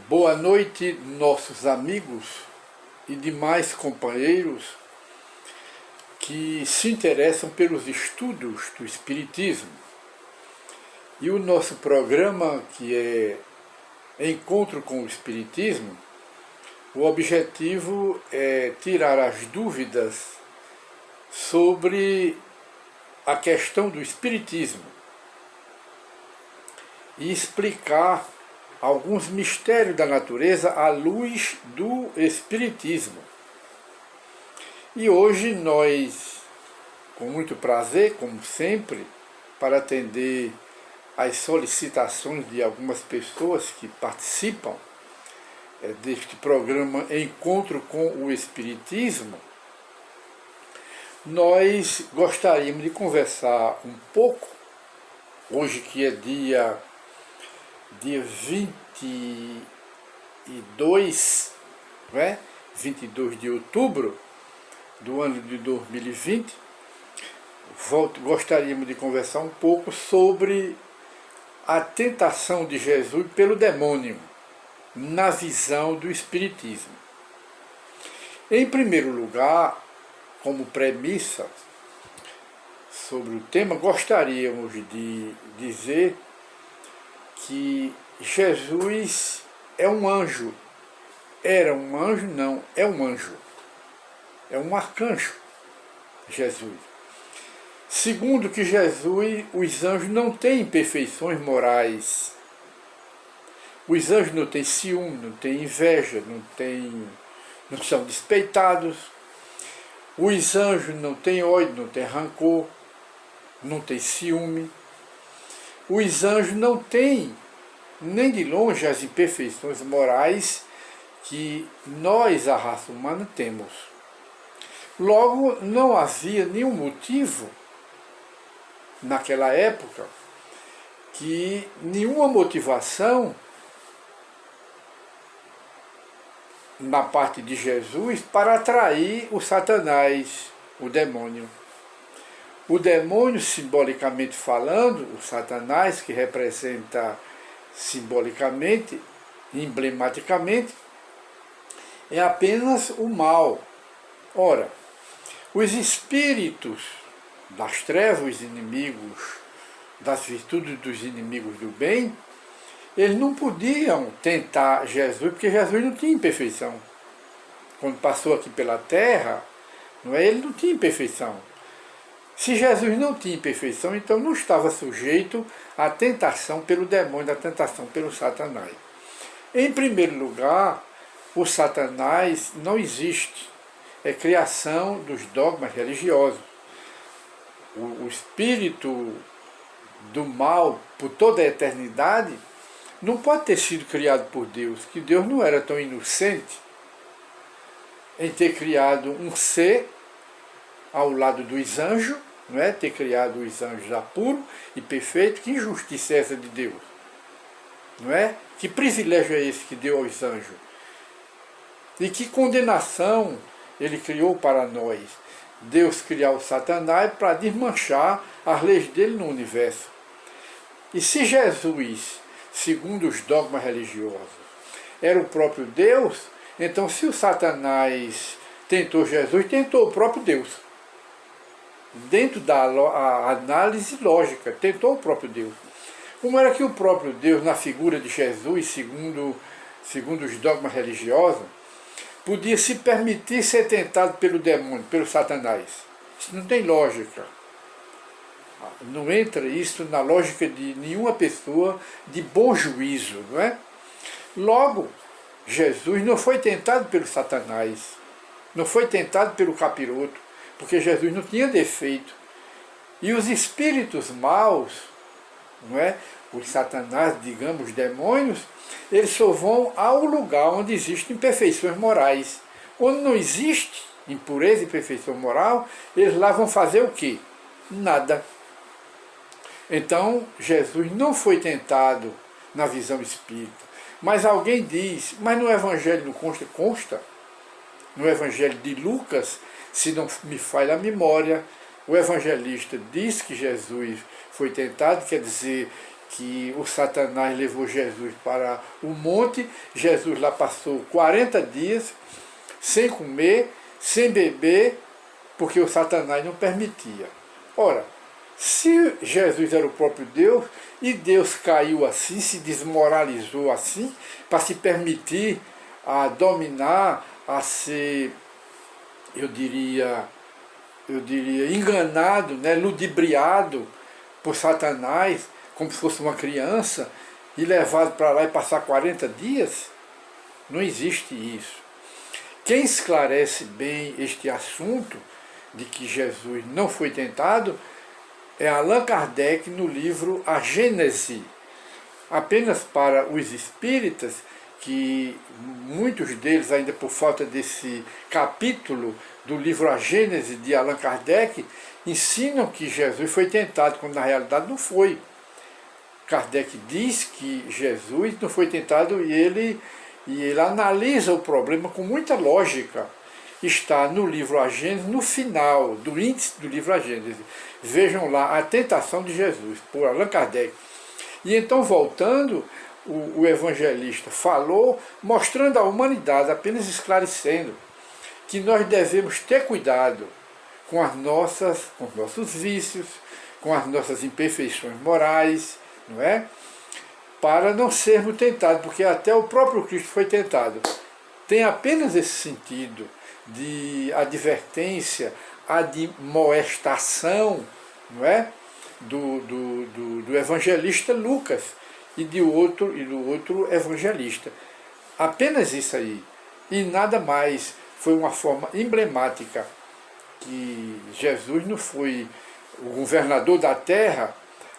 Boa noite, nossos amigos e demais companheiros que se interessam pelos estudos do Espiritismo. E o nosso programa, que é Encontro com o Espiritismo, o objetivo é tirar as dúvidas sobre a questão do Espiritismo e explicar alguns mistérios da natureza à luz do Espiritismo. E hoje nós, com muito prazer, como sempre, para atender às solicitações de algumas pessoas que participam deste programa Encontro com o Espiritismo, nós gostaríamos de conversar um pouco, hoje que é dia 22, né? 22 de outubro do ano de 2020, gostaríamos de conversar um pouco sobre a tentação de Jesus pelo demônio, na visão do Espiritismo. Em primeiro lugar, como premissa sobre o tema, gostaríamos de dizer que Jesus é um anjo. Era um anjo? Não, é um anjo. É um arcanjo, Jesus. Segundo que Jesus, os anjos não têm imperfeições morais. Os anjos não têm ciúme, não têm inveja, não são despeitados. Os anjos não têm ódio, não têm rancor, não têm ciúme. Os anjos não têm, nem de longe, as imperfeições morais que nós, a raça humana, temos. Logo, não havia nenhum motivo, naquela época, nenhuma motivação na parte de Jesus para atrair o Satanás, o demônio. O demônio, simbolicamente falando, o Satanás, que representa simbolicamente, emblematicamente, é apenas o mal. Ora, os espíritos das trevas, os inimigos das virtudes dos inimigos do bem, eles não podiam tentar Jesus, porque Jesus não tinha imperfeição. Quando passou aqui pela terra, ele não tinha imperfeição. Se Jesus não tinha imperfeição, então não estava sujeito à tentação pelo demônio, à tentação pelo Satanás. Em primeiro lugar, o Satanás não existe. É criação dos dogmas religiosos. O espírito do mal, por toda a eternidade, não pode ter sido criado por Deus, que Deus não era tão inocente em ter criado um ser ao lado dos anjos, não é? Ter criado os anjos já puros e perfeitos. Que injustiça é essa de Deus? Não é? Que privilégio é esse que deu aos anjos? E que condenação ele criou para nós? Deus criou o Satanás para desmanchar as leis dele no universo. E se Jesus, segundo os dogmas religiosos, era o próprio Deus, então se o Satanás tentou Jesus, tentou o próprio Deus. Dentro da análise lógica, tentou o próprio Deus. Como era que o próprio Deus, na figura de Jesus, segundo os dogmas religiosos, podia se permitir ser tentado pelo demônio, pelo Satanás? Isso não tem lógica. Não entra isso na lógica de nenhuma pessoa de bom juízo, não é? Logo, Jesus não foi tentado pelo Satanás, não foi tentado pelo capiroto, porque Jesus não tinha defeito. E os espíritos maus, não é? Os Satanás, digamos, os demônios, eles só vão ao lugar onde existem imperfeições morais. Onde não existe impureza e imperfeição moral, eles lá vão fazer o quê? Nada. Então, Jesus não foi tentado na visão espírita. Mas alguém diz, mas no Evangelho não consta? Consta. No Evangelho de Lucas, se não me falha a memória, o evangelista diz que Jesus foi tentado, quer dizer, que o Satanás levou Jesus para o monte. Jesus lá passou 40 dias sem comer, sem beber, porque o Satanás não permitia. Ora, se Jesus era o próprio Deus, e Deus caiu assim, se desmoralizou assim, para se permitir a dominar, a ser, eu diria enganado, né, ludibriado por Satanás, como se fosse uma criança, e levado para lá e passar 40 dias, não existe isso. Quem esclarece bem este assunto de que Jesus não foi tentado é Allan Kardec no livro A Gênese. Apenas para os espíritas, que muitos deles, ainda por falta desse capítulo do livro A Gênese de Allan Kardec, ensinam que Jesus foi tentado, quando na realidade não foi. Kardec diz que Jesus não foi tentado e ele analisa o problema com muita lógica. Está no livro A Gênese, no final do índice do livro A Gênese. Vejam lá, a tentação de Jesus, por Allan Kardec. E então, voltando, o evangelista falou, mostrando à humanidade, apenas esclarecendo, que nós devemos ter cuidado com os nossos vícios, com as nossas imperfeições morais, não é? Para não sermos tentados, porque até o próprio Cristo foi tentado. Tem apenas esse sentido de advertência, admoestação, não é? Do evangelista Lucas e do outro evangelista. Apenas isso aí. E nada mais. Foi uma forma emblemática que Jesus não foi o governador da Terra,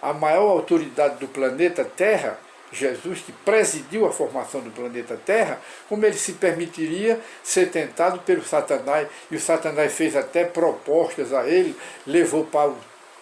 a maior autoridade do planeta Terra, Jesus que presidiu a formação do planeta Terra, como ele se permitiria ser tentado pelo Satanás, e o Satanás fez até propostas a ele, levou para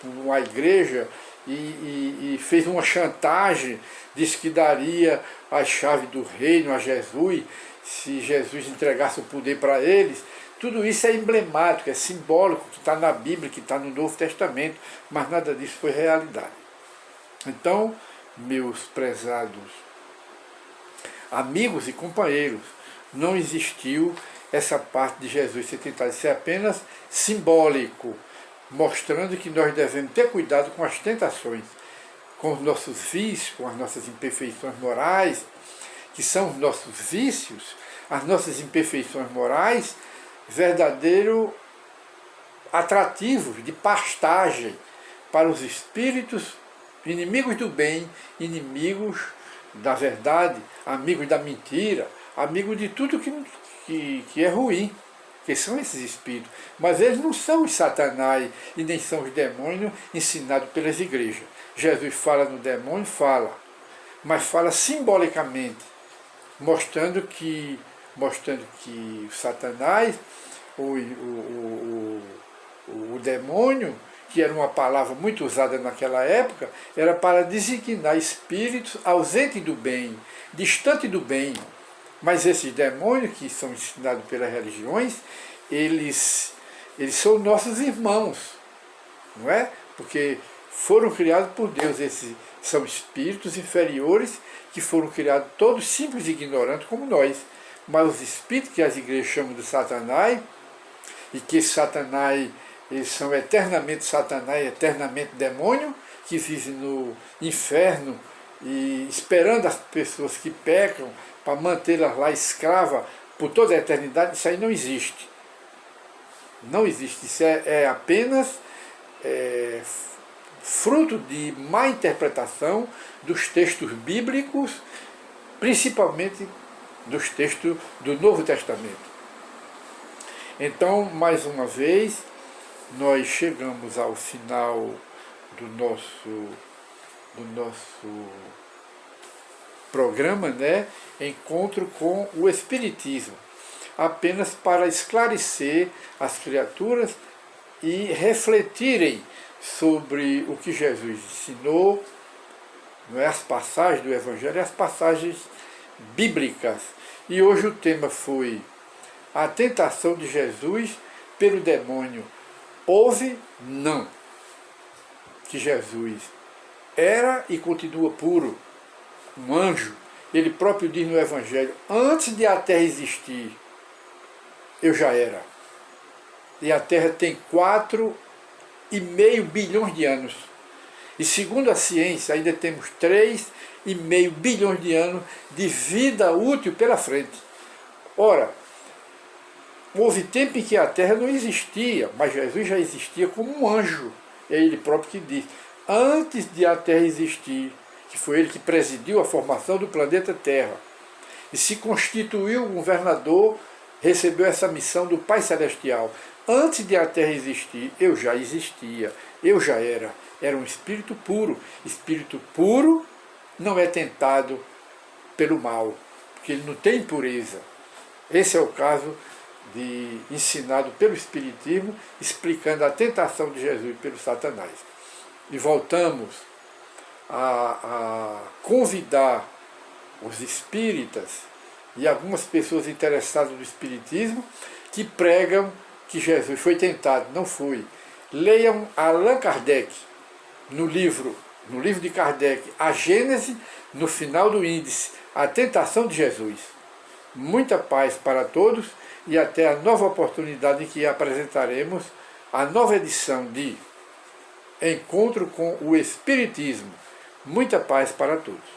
uma igreja e fez uma chantagem, disse que daria a chave do reino a Jesus, se Jesus entregasse o poder para eles. Tudo isso é emblemático, é simbólico, que está na Bíblia, que está no Novo Testamento, mas nada disso foi realidade. Então, meus prezados amigos e companheiros, não existiu essa parte de Jesus ser tentado, isso é apenas simbólico, mostrando que nós devemos ter cuidado com as tentações, com os nossos vícios, com as nossas imperfeições morais, que são os nossos vícios, as nossas imperfeições morais, verdadeiro atrativos de pastagem para os espíritos inimigos do bem, inimigos da verdade, amigos da mentira, amigos de tudo que é ruim, que são esses espíritos. Mas eles não são os Satanás e nem são os demônios ensinados pelas igrejas. Jesus fala no demônio, mas fala simbolicamente, mostrando que o Satanás, o demônio, que era uma palavra muito usada naquela época, era para designar espíritos ausentes do bem, distante do bem. Mas esses demônios que são ensinados pelas religiões, eles são nossos irmãos, não é? Porque foram criados por Deus, esses são espíritos inferiores que foram criados todos simples e ignorantes como nós. Mas os espíritos que as igrejas chamam de Satanás, e que Satanás, eles são eternamente Satanás, eternamente demônio, que vivem no inferno e esperando as pessoas que pecam para mantê-las lá escravas por toda a eternidade. Isso aí não existe. Não existe. Isso é apenas fruto de má interpretação dos textos bíblicos, principalmente dos textos do Novo Testamento. Então, mais uma vez, nós chegamos ao final do nosso programa, né? Encontro com o Espiritismo, apenas para esclarecer as criaturas e refletirem sobre o que Jesus ensinou, não é? As passagens do Evangelho, as passagens bíblicas. E hoje o tema foi a tentação de Jesus pelo demônio. Houve? Não. Que Jesus era e continua puro, um anjo. Ele próprio diz no Evangelho, antes de a Terra existir, eu já era. E a Terra tem 4,5 bilhões de anos. E segundo a ciência, ainda temos 3,5 bilhões de anos de vida útil pela frente. Ora, houve tempo em que a Terra não existia, mas Jesus já existia como um anjo. É ele próprio que diz, antes de a Terra existir, que foi ele que presidiu a formação do planeta Terra, e se constituiu governador, recebeu essa missão do Pai Celestial. Antes de a Terra existir, eu já existia, eu já era. Era um espírito puro. Espírito puro não é tentado pelo mal, porque ele não tem impureza. Esse é o caso ensinado pelo Espiritismo, explicando a tentação de Jesus pelo Satanás. E voltamos a convidar os espíritas e algumas pessoas interessadas no Espiritismo que pregam que Jesus foi tentado. Não foi. Leiam Allan Kardec, no livro de Kardec, A Gênese, no final do índice, a tentação de Jesus. Muita paz para todos e até a nova oportunidade em que apresentaremos a nova edição de Encontro com o Espiritismo. Muita paz para todos.